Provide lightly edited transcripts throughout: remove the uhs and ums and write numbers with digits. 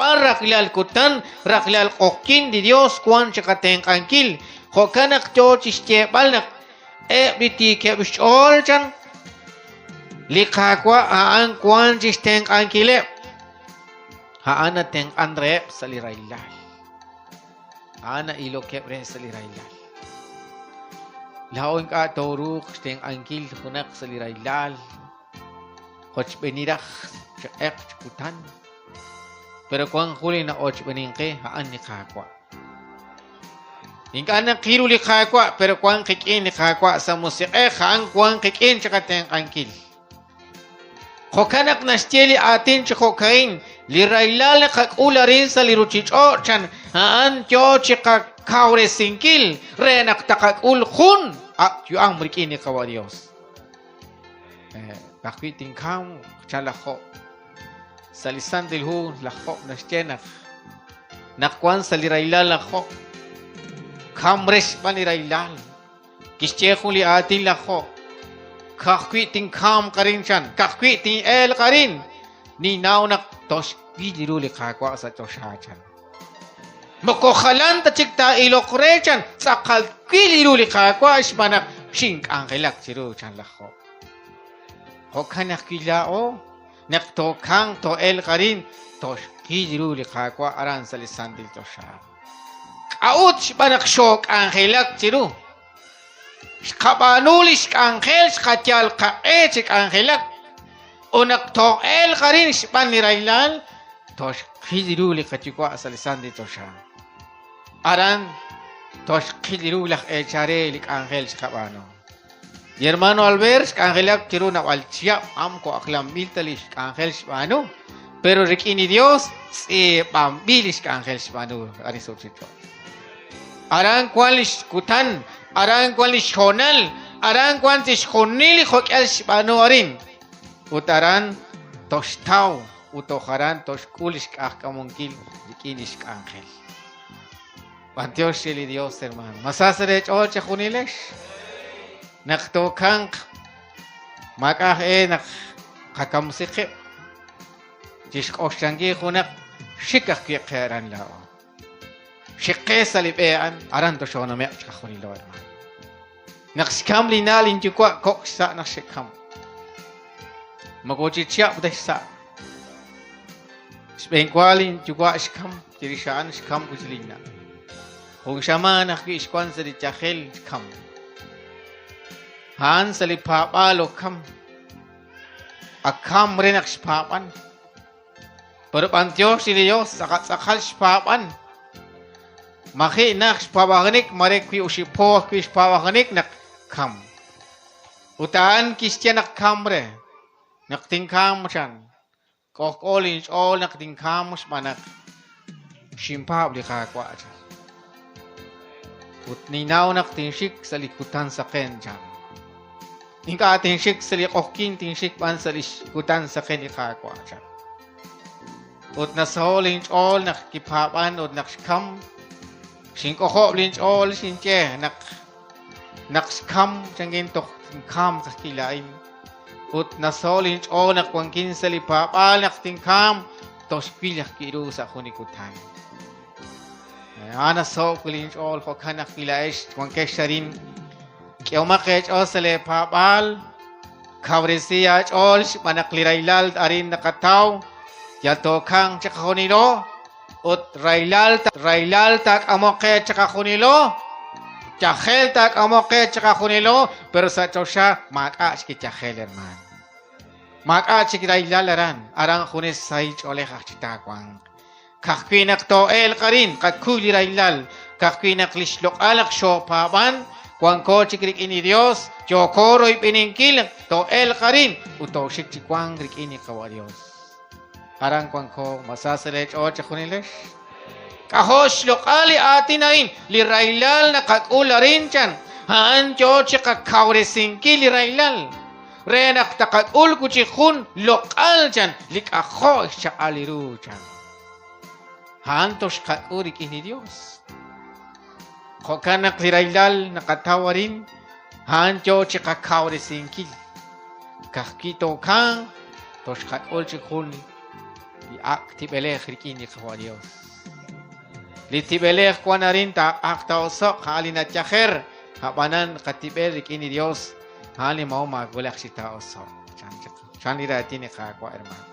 papa raklal kutan raklal kokin di Dios kuan chakateng kankil kokanak to chiste balnak biti ke bishol chan likha kwa aan kuan chisteng kankile haana teng andre salirailal ana ilo kebre salirailal laon ka toruk teng kankil kunak salirailal Hoch benirah cek kutan. Pero kuang huli na och beningke haan ni kakwa. Ingka na kiru li kakwa pero kuang kikin ni kakwa sa musik haan kuang kikin cakateng angkil. Kokanak na stili atin chikokain lirailal na kakula rin sa liruchicho chan haan tyo chikak kaure singkil renak takakul khun yu ang merikin ni kawa Dios. Bakwiting kam chalako salisan dilhu lako nasjenak nakwan salirailal lako kamres panirailal kischekuli atin lako kakwiting kam karin chan kakwiting el karin ni naunak tos bijiruli kakwa sa toshachan mokokhalan tachikta ilokre chan sakal kwiliruli kakwa ismanak shink angelak chiru chan lako Hokanak kilao naktokang to el karin to kijiru likakwa aran salisan dil to siya. Kaut banak shok angelak chiru. Kabanulis angel katyal kaecik angelak. Unak to el karin span nirailal to kijiru likachikwa salisan dil to siya. Aran to kijiru lak echare lik angel kabano. Y hermano Albert, Angelak quiero una walchia, amco aclam miltalis, Angel Spano, pero requini Dios, bambilis, Angel Spano, arisochito. Aran qualis kutan, aran qualis honal, aran quantis honil, hokel Spano arin. Utaran, tostau, utoharan, toskulis, akamonkil, requinis, Angel. Panteos el Dios, hermano. Masasarech, oche juniles. Naktokang makah nak kakamsikip jisk oshangi kunak shikak kieran lao shikke salibean aran to shona me chakuni lo hermano nakskam linalin jukwa koksa nak shikam magochi chiap desa spenkwalin jukwa shikam jirishaan shikam kujlina hong shama nak iskwan sari chahel shikam Han salipapa lokam akam renak spapan perpantio si Dios sakat sakal spapan maki nak spawaganik marek kui usipo kui spawaganik nak kam utaan kistia nak kamre nak tingkam chan kok olin all nak tingkam manak simpa beli kakwa chan ut ninaw nak tingsik salikutan sa ken chan Ingka tingshik sali kokin tingshik pan sali kutan sa kenikakwa siya. Ut nasahol linch all nakipapan ut nakskam. Singkoko linch all sinche nakskam siyangin tok tingkam kakilain. Ut nasahol linch all nakwangkin sali papa naktingkam tos pilyak kiru sa kunikutan. Nasahol linch all kokan nakilaish kwangkesha rin Kaya umakit o sa lepapal, kavrisiya o manaklirailal arin nakataw, yato kang tsakakunilo, ut railal tak amoket tsakakunilo, tsakel tak amoket tsakakunilo, pero sa ito siya, makaas ki tsakel herman. Makaas ki railal arang kunis sa ich ole kakchitakwang. Kakwinak to el karin, kakuli railal, kakwinak lislok alak syo paban, Kuang ko chikrik ini Dios, chokoro ipiningkil, to el karin, uto shik chikwang rik ini kawa Dios. Arang kuang ko masasalech o chakunilesh. Kahos lokali atinain, lirailal na kakula rin chan, haan cho chikakaure singki lirailal. Renak takakul kuchikun lokal chan, likaho shakaliru chan. Haan to shikakurik ini Dios. Kokanak lirailal nakatawarin hancho chikakaw de singkil kakito kang toshkat ol chikun y actibelej rikini kwa Dios litibelej kwa narin ta akta osok halina chaher habanan katibel rikini Dios hali mau magulak sita osok chan iratini kwa hermano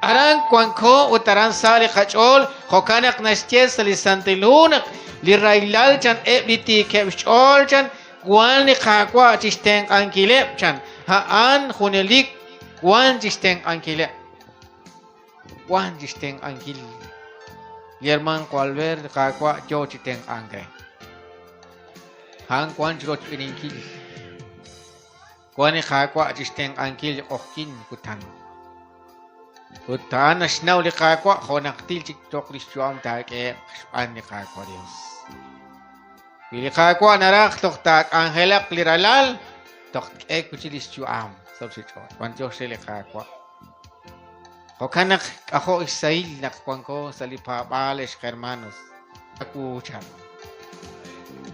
aran kwanko utaran sali khachol khokanak nasches li santilunak li railal chan ebliti kebchol chan Wan ni kakwa chisteng angkile chan haan hunelik wan chisteng angkile wan chisteng angkil Yerman kwalver kakwa jo chisteng angke hang kwan jrot pininkil kwan ni kakwa chisteng angkil okin kutan kutan asnaw li kakwa khonaktil chiktok listuam take an ni kakwa Dios Pili kakwa narak tok tak angelak liralal tok kuchilis juam sabsicho wanjo sele kakwa Kokanak ako isail nakwan ko sa lipabales hermanos aku chan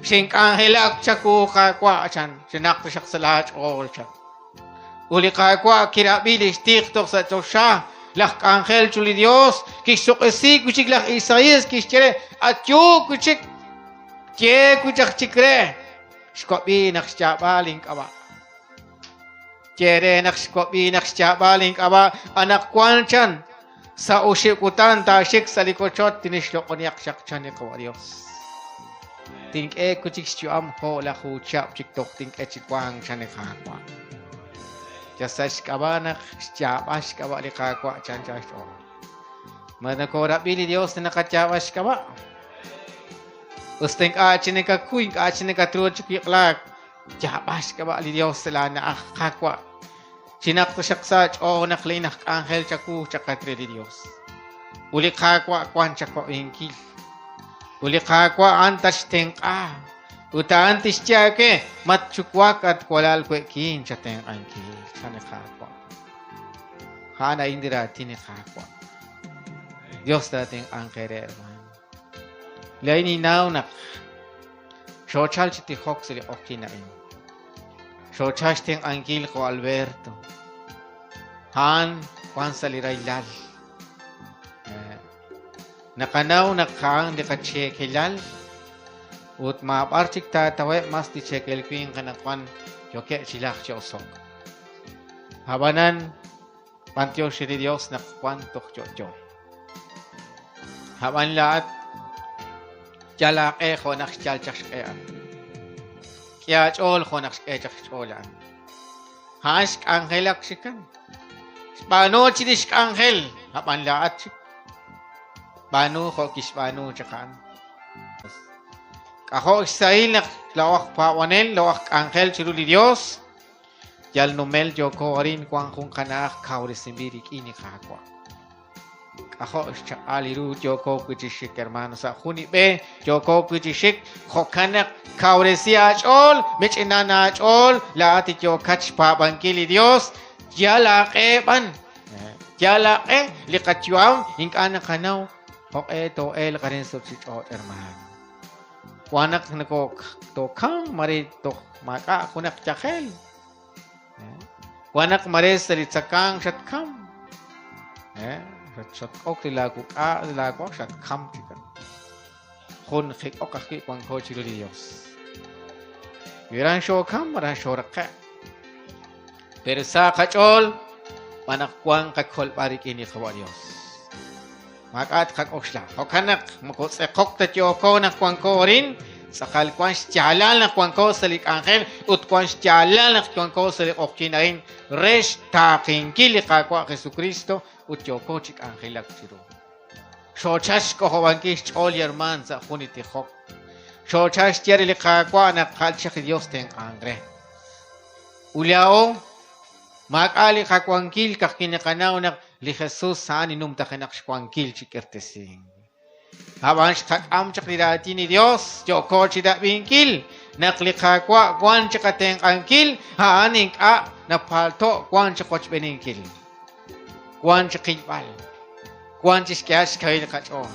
Sink angelak chaku kakwa chan sinak siyak sa lahat all chan Uli kakwa kirabilis tik tok sa tosha lak angel chuli Dios kisok esik kuchik lak Isaias kischere at yu kuchik Cie kucak cikre, skopi nak baling kawa. Cere nak skopi nak baling kawa anak kuanchan sa usikutan tasik sa likocot tinislo konyak sakchan kawa Dios. Think kucik siam ho la hucap ciktok think cikwang chan kakwa. Jasas kawa nak bas kawa li kakwa chan chaso. Mana ko rabili Dios na nakacawas kawa. Usteng acine ka kuing acine ka tro chukik lak jabas ka ba li Dios sala na kakwa sinak to saksa o naklinak angel chaku chakatre li Dios uli kakwa kwan chako ingkil uli kakwa antas teng uta antis chake matchukwak at kwalal kwe kin chateng angkil sana kakwa hana indira tine kakwa Dios dating angkere hermano Laini now nak Shochal chiti hok sili okina in Shochal ting angkil ko Alberto Han kwan sali railal Nakanaw nakang di ka chekilal Ut maaparchik tatawe mas di chekel kuing kanakwan Yoke silak chosok Habanan Pantyo siri Dios nakwan tok chocho Haban lahat Jalak khonak chal chakshkean. Kya chol khonak chakcholan. Hask angelak sikan. Spano chidisk angel. Hapan laat sik. Banu kho kispano chakan. Kaho isail nak lawak pawanel lawak angel chiruli Dios. Yal numel joko arin kwang kung kanak kauri simbirik ini kakwa. Ako aliru joko kujishik hermano sa huni be joko kujishik khokanak kauresia chol mich inana chol laati jo kach pa bangkili Dios jalake ban jalake likatjuam ingkana kanaw hoke to el karin subsi chol hermano wanak nako to kang mari to maka kunak chakhel wanak mare salit sakang shatkam Shot ok lagu lagu shot kam chikan. Kon khik ok khik kwang ko chiri Dios. Wirang show kam marang show rakka. Persa kachol panak kwang kakol parik ini kawa Dios. Makat kak oksla. Okanak makot se kok ta ko na kwang ko rin sakal kwang sjalal na kwang ko salik angel ut kwang sjalal na kwang ko salik okinain res ta kinkili ka kwa Jesucristo Uchoko chik angelak chiro. Shochash ko hawankish chol yerman sa huniti hok. Shochash tiari li kakwa na kalchak Dios teng angre. Uliao makali kakwangkil kakinakanaw na li Jesus saan inumta kanak kwangkil chikirtesing. Hawan kak am chak lidati ni Dios joko chida bingkil nakli kakwa kwan chakateng angkil haaning na palto kwan chakoch beningkil. Kwan chakibal, kwan chiskias kail kachon,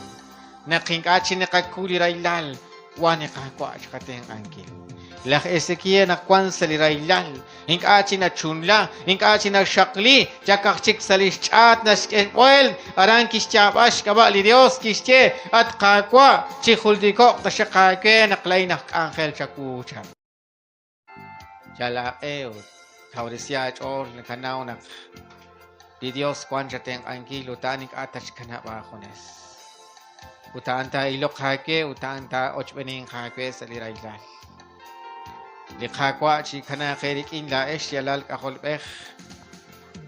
nakingkachi nakakuli railal, kwan nakakwa chakateng angkil. Lak Ezekiel na kwan sa liraylal. Ink achi na chunla. Ink achi na shakli. Jakak chik sa lischat na skempoel. Aran kischabash kaba li Dios kische. At kakwa. Chihuldikok ta siya kakwe. Naklay na angel chakucha. Jalakeo. Kaurisya chol. Nakanaw na. Di Dios kwan siya teng angkil. Utanik atach kanaba kones. Utaan ta ilok kakwe. Utaan ta ochbening kakwe sa liraylal. Likakwa chi kana kerik in la esh yalal kakolbeh.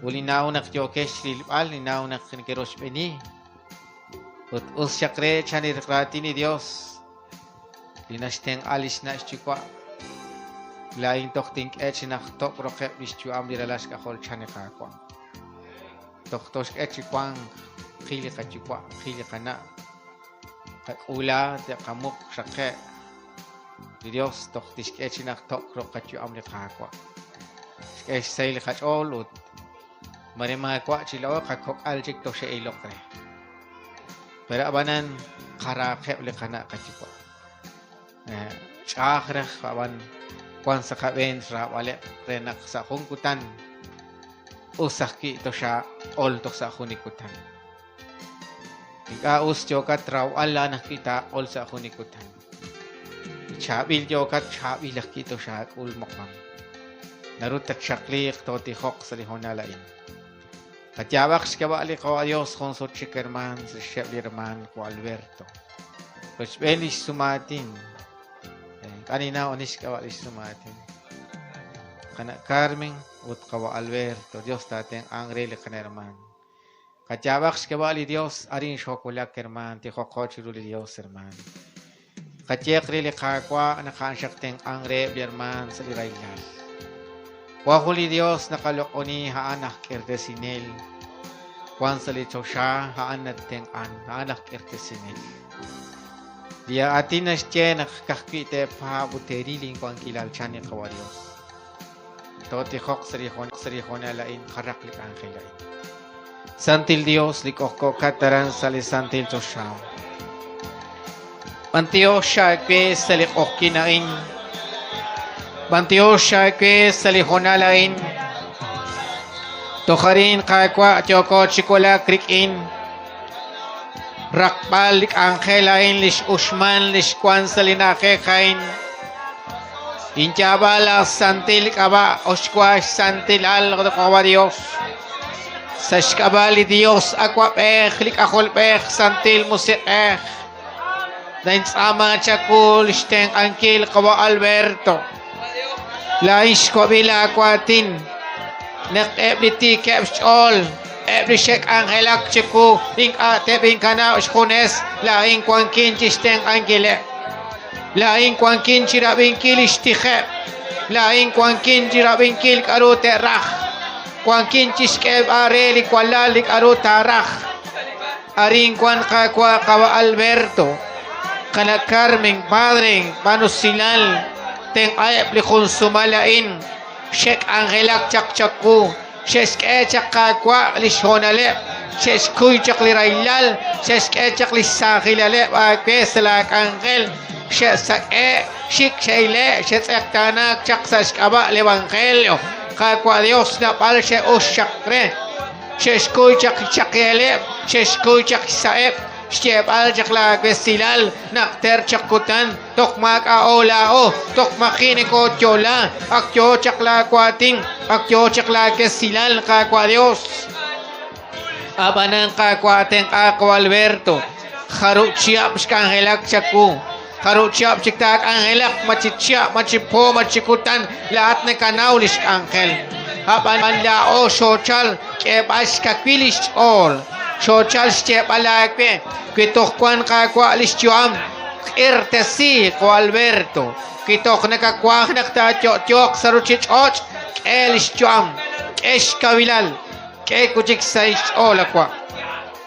Ulinaw nak jokesh lilbal, linaw nak kinikeros beni. Ut usyakre chanir krati ni Dios. Linasteng alis na chikwa. Lain tok think ech nak tok rokep bischu am diralas kakol chanekakwa. Tok tos echikwang khili kachikwa, khili kana. Kakula te kamuk sakhe. Dios tok tiskech nak tok krok kachu amle kakwa. Skech sail kachol ut mare mga kwa chilo kakok aljik to siya ilok re. Pero abanan karakhe ule kana kachukwa. Chakre aban kwan sa kaben sa wale renak sa kungkutan. Usaki to siya ol to sa kunikutan. Ikaus jokat raw ala nakita ol sa kunikutan. Chabil jokat chabil kito siya ul mokmang. Narutat shaklik to tihok sa lihonalain. Katyawak skabali ko Dios kung so chikerman sa Shebirman ko Alberto. Pues benis sumatin. Kanina onis kawalis sumatin. Kana Carmen ut kawa Alberto. Dios tateng angrele kanerman. Katyawak skabali Dios arin shokulak kerman tihok chiruli Dios herman. Katyek rili kakwa nakansyak teng angre bierman sa liraylan. Wahuli Dios nakalokoni haanak erdesinel. Kwan sa lito siya haanat teng haanak erdesinel. Dia atinas che nakakakite pa buteriling kwan kilal chan ni kawa Dios. Toti hok sarihon alain karaklik angkelain. Santil Dios likoko kataran sali santil to siya. Bantio siya kwe sa likok kinain. Bantio siya kwe sa lihonalain. Tokarin kakwa tiyoko chikola krikin. Rakpal lik angkelain lish usman lish kwan sa linakekain. Intyabala santil kaba oskwa santil al kawa Dios. Sa skabali Dios akwa pech lik akol pech santil musik Dain sama chakul steng angkil kawa Alberto. Lais ko bila akwatin. Nek ebliti keps all. Ebli shek angelak chiku. Ing ate bingkana uskunes. Laing kwan kinchi steng angile. Laing kwan kinchi rabing kilis tikhe. Laing kwan kinchi rabing kil karute rak. Kwan kinchi skeb areli kwalalik aruta rak. Aring kwan kakwa kawa Alberto. Kana Carmen Padre panusilal teng ayap li konsumalain Sheikh Angelak chakchaku Sheikh chakakwa li shonale Sheikh kuy chakli railal Sheikh chakli sakilale pesalak angel Sheikh sak Sheikh shaile Sheikh tanak chak sa skaba le evangelio kakwa Dios na pal Sheikh ushakre Sheikh kuy chakele Sheikh kuy chak saep Step al jakla silal nakter chakutan tokmak aolao tokmakini ko chola akyo chakla kwating akyo chakla silal kakwa Dios abanang kakwateng ako Alberto haruchiap skangelak chaku haruchiap chiktak angelak machichia machipo machikutan lahat ng kanaulis angel haban lao social kebas kakwilis all social step alakpe kitok kwan kakwa listyuam irtesi ko Alberto kitok nakakwa naktatyok saruchichoch elistyuam eskawilal ke kuchik sais olakwa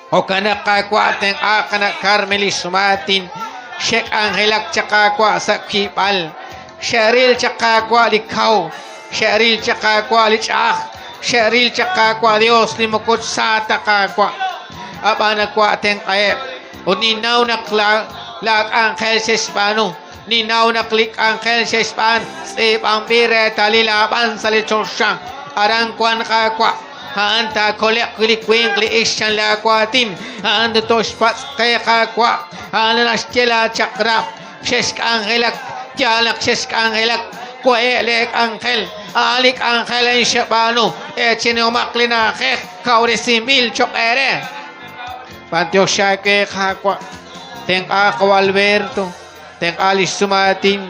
o kana kakwa teng akana Carmelis sumatin Sheikh Angelak chakakwa sa kipal Sheril chakakwa likaw Sheril chakakwa lichah Sheril chakakwa Dios limukot sa takakwa Abana kwa teng ayep uninaw nakla lag angel sa Espano ninaw na klik angkel sespan sip ang pire talilaban sa lechosya arang kwan kakwa hanta kolek klik wing kli isyan la kwatin handa to spat kaya kakwa hana stela chakra ses angelak jalak ses angelak kuelek angkel alik angkel en shabano echino maklina khek kauresimil chok ere pantio shake kakwa teng ako Alberto teng alis sumatin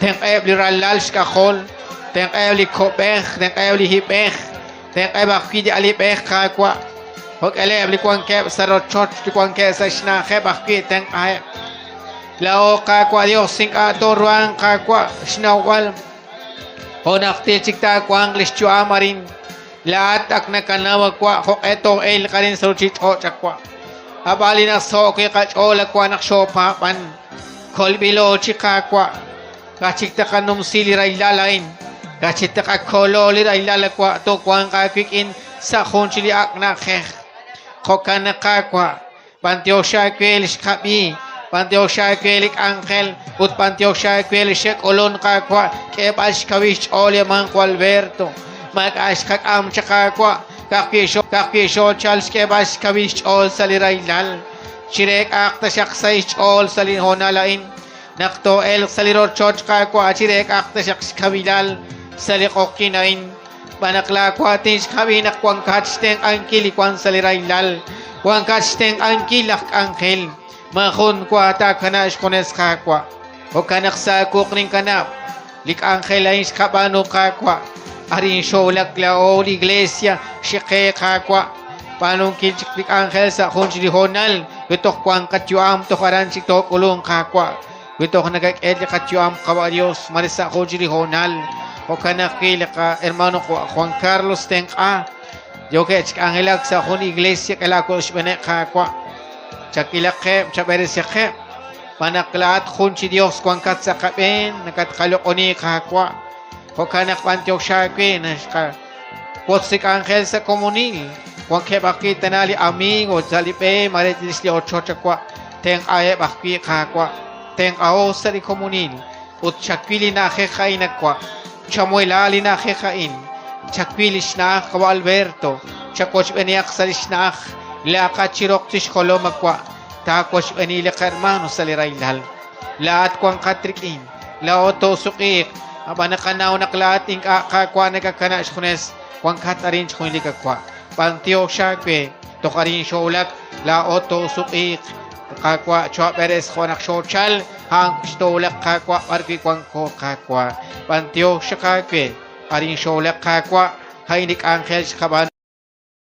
teng ebli ralals kakol teng ebli kopech teng ebli hipech teng ebli di alipech kakwa hok ebli kwang kep sarot chot di kwang kep sa shna khebach ki teng ay lao kakwa Dios sing adoruang kakwa shnawal honakti chikta kwang lischu amarin lahat ak nakanawa kwa hok eto el karin saruchit ho chakwa abali na so kay kachola kwa nakshopapan kolbilo chika kwa kachikta kanum sili ray lalain kachikta ka kololi ray lalakwa to kwang kakikin sa khonchili ak na khekh kokana kakwa pantio shakwel shkabi pantio shakwel angel ut pantio shakwel shek olon kakwa kebash kawish ole man Alberto mag-ash kakam chaka kwa kakisho Charles kebash kawish all salirailal chirek akta shaksaish all salin honalain nakto el saliro church kakwa chirek akta shaks kabilal salikokinain panakla kwa tis kabinak kwang kachsteng angkili kwan salirailal kwang kachsteng angkilak angkel makon kwa takanash kones kakwa o kanak sa kukning kanap lik angkel ay kabano kakwa arin sholak lao iglesia shike kakwa panong kilchik angel sa kunjili honal bitok kwang katyuam to karan sitok ulong kakwa bitok nagak-ed katyuam kawa Dios marisa kunjili honal o kanakil ka hermano ko Juan Carlos tenka yo ke chik angelak sa kun iglesia kalako shbene kakwa chakilake chaberes yake panaklat kunji Dios kwang katsa kaben nakat kalokoni kakwa o kanak pantyo shakwe na potsik angel sa komunil kung ke bakit tanali aming o zalipe maretilis li ocho chakwa teng aye bakwi kakwa teng ao sa li komunil ut chakwili na kekain akwa chamoylali na kekain chakwilis na kawa Alberto chakoch beniak salis na laka chirok tish kolom akwa takoch benila ka hermano sa lirailal lahat kwang katrikin laoto sukik abanakanaw naklating kakwa nagkakana shunes kwang katarin chukuli kakwa pantio shakwe to karin sholak la oto sukik kakwa chwa beres konak shochal hang stolak kakwa arki kwang ko kakwa pantio shakwe karin sholak kakwa hainik angel kaban